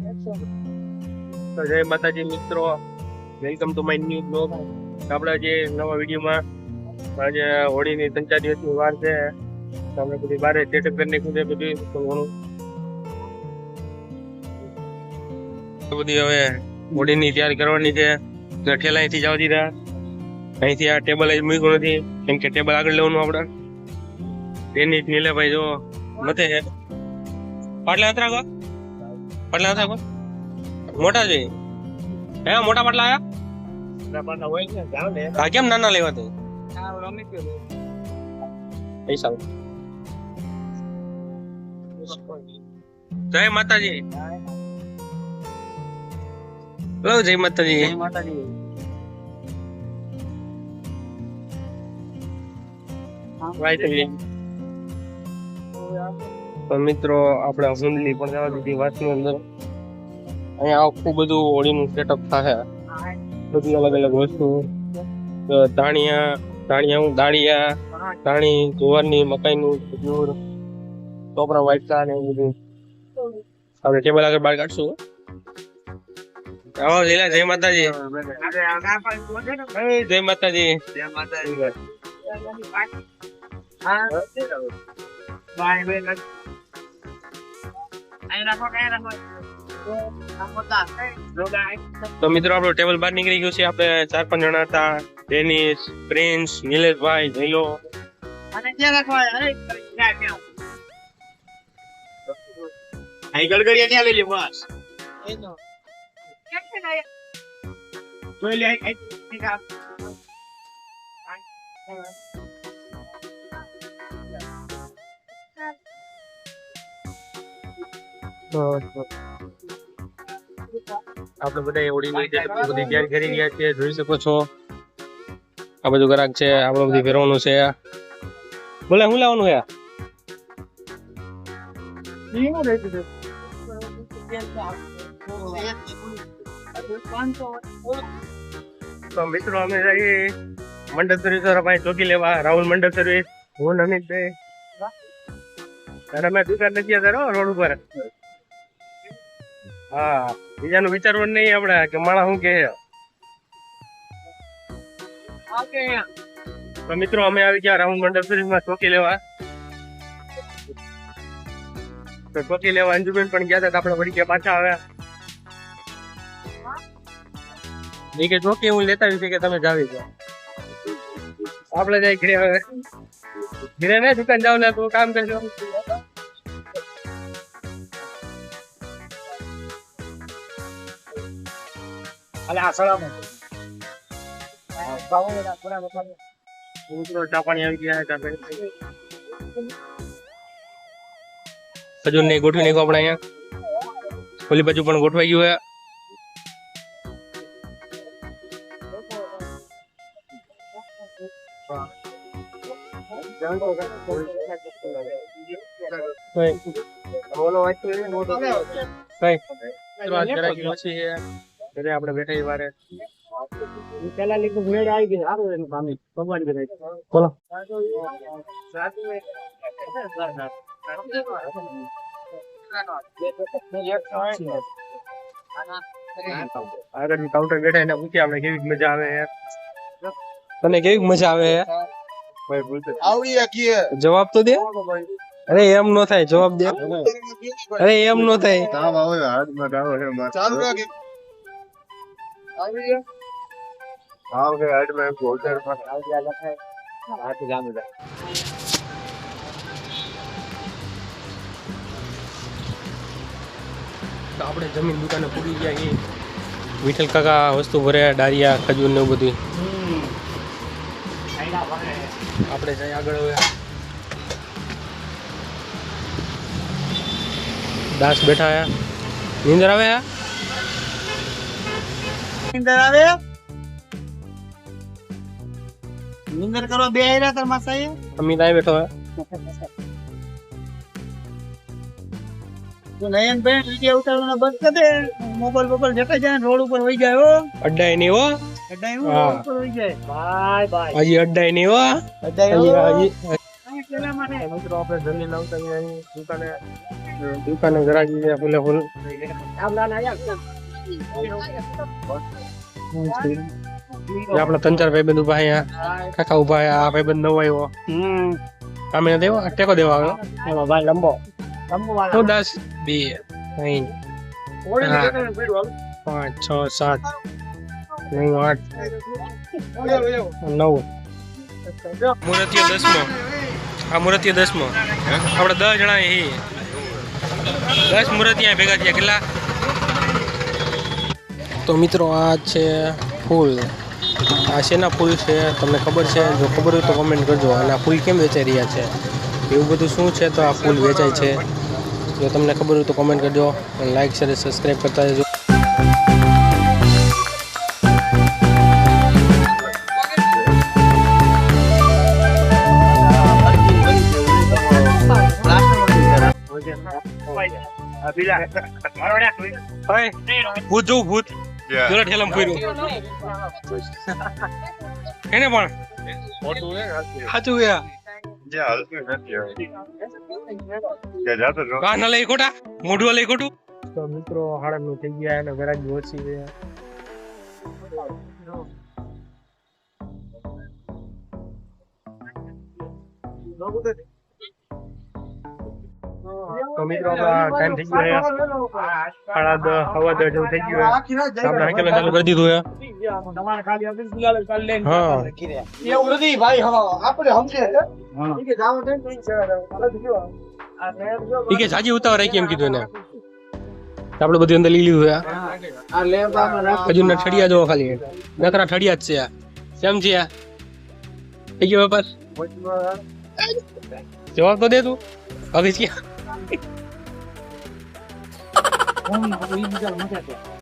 તો જય માતાજી મિત્રો, welcome to my new blog. આપણે જે નવા વિડીયોમાં આજે હોળીની 3-4 દિવસની વાર છે, તો આપણે બધી બારે સેટઅપ કરી નાખ્યું છે બધું ઘણું. બધી હવે હોળીની તૈયારી કરવાની છે. ઠેલા અહીંથી જવા દીધા, અહીંથી આ ટેબલ અહીં મૂક્યું નથી કેમ કે ટેબલ આગળ લેવાનું આપણે. તેની નીલેભાઈ જો મતે છે પાટલા હતા મોટા છે હે, મોટા પાટલા આયા કેમ નાના લેવા તો પૈસા. જય માતાજી, જય માતાજી. તો મિત્રો આપણે હુંડલી પણ જવા દીધી વાતની અંદર. અહીંયા આખું બધું હોળીનું સેટઅપ થાય, બધી અલગ અલગ વસ્તુ, દાળિયા, જુવારની, મકાઈનું, ખજૂર, ટોપરા વાટકા ને એવું બધું આપણે ટેબલ આગળ બહાર કાઢશું. આવો લીલા, જય માતાજી. જય માતાજી. તો મિત્રો આપણું ટેબલ બહાર નીકળી ગયું છે. આપણે 4-5 જણા હતા, ડેનિસ, પ્રિન્સ, નિલેશભાઈ, જયો આપણે બધા હોળીની બધી તૈયારી કરી રહ્યા છીએ. જોઈ શકો છો આ બધું ગ્રાહક છે, આપણે બધી ફેરવાનું છે. બોલે શું લાવવાનું છે? તો મિત્રો અમે જઈએ મંડપ સર્વિસ ભાઈ ચોકી લેવા. રાહુલ મંડપ સર્વિસ, હું અમિતભાઈ અને અમે દુકાન નથી હતા રોડ ઉપર. હા, બીજાનું વિચારવું નહીં આપણે કે માણસ શું કે. તો મિત્રો અમે આવી ગયા રાહુલ મંડપ સર્વિસમાં ચોકી લેવા. તો ચોકી લેવા અંજુબેન પણ ગયા હતા, આપણે વળી ગયા પાછા આવ્યા. એ કે ચોકી હું લેતા આવી છે કે તમે જાવી જાઓ. આપણે જાય ઘરે, હવે ઘરે ને દુકાન જાવ ને તો કામ કરજો. ખજૂર ને ગોઠવી નાખો આપણે અહીંયા. ઓલી બાજુ પણ ગોઠવાઈ ગયું હોય. આપણે બેઠા વારે પેલા લીધું મેળ આવી ગઈ. ભગવાન બોલો આગળ કાઉન્ટર બેઠા એને પૂછ્યા આપણે કેવી મજા આવે યાર, તને કેવી મજા આવે જવાબ તો દે. અરે એમ નો થાય, જવાબ દે. અરે એમ નો થાય. આપણે જમીન દુકાને પૂરી ગયા. વિઠ્ઠલ કાકા વસ્તુ ભર્યા, ડારિયા, ખજૂર ને એવું બધું. આપણે જઈ આગળ. હવે દાસ બેઠા હે. નીંદર આવે? નીંદર કરવા બે આયરા તાર માસાએ. અમિત આય બેઠો હે. તો નયન ભાઈ વિડિયો ઉતારવાના બંધ કરી દે. મોબાઈલ જતા જાય રોડ ઉપર વહી જાય. હો અડ્ડાય નહીં હો, અડ્ડાય રોડ ઉપર વહી જાય. Bye bye. હજી અડ્ડાય નહીં હો, અડ્ડાય હજી પેલા માટે મિત્રો આપણે જલ્દી લાવતા દુકાને દુકાને ગરાગી છે ફૂલે ફૂલ. જે આપણા ત્રણ ચાર ભાઈબંધ ઉભા અહીંયા કાકા ઉભા આ ભાઈબંધ નવો આવ્યો આમે દેવો ટેકો દેવા આવ્યો ભાઈ લંબો તો 10 2 3 5 6 7 9 8 9 મુરતીય 10મો આ મુરતીય 10મો આપણે 10 જણા હી 10 મુરતીયા ભેગા થયા કેટલા તો મિત્રો આ છે ફૂલ આ શેના ફૂલ છે તમને ખબર છે જો ખબર હોય તો કમેન્ટ કરજો અને આ ફૂલ કેમ વેચાઈ રહ્યા છે એવું બધું શું છે તો આ ફૂલ વેચાય છે જો તમને ખબર હોય તો કમેન્ટ કરજો અને લાઈક શેર સબસ્ક્રાઈબ કરતા રહેજો ભૂત જોઉં ભૂત જોરા ઠેલામ ફર્યું એને પણ સાચું કાન લઈ ખોટા મોઢું લઈ ખોટું તો મિત્રો હાડનું થઈ ગયા અને ગરાજી ઓછી છે તો મિત્રો ટાઈમ થઈ ગયો સાડા 10 જેવું થઈ ગયું આપણે હાકેલા ચાલુ કરી દીધું હા એવું નથી ભાઈ આપણે સમજે ઠીક છે સાજી ઉતાવળ રાખી એમ કીધું એને આપણે બધું અંદર લઈ લીધું હજુ ના ઠડિયા જોવો ખાલી નકરા ઠડિયા જ છે કેમ છે થઈ ગયો વેપાર જવાબ તો દે તું હવે ક્યાં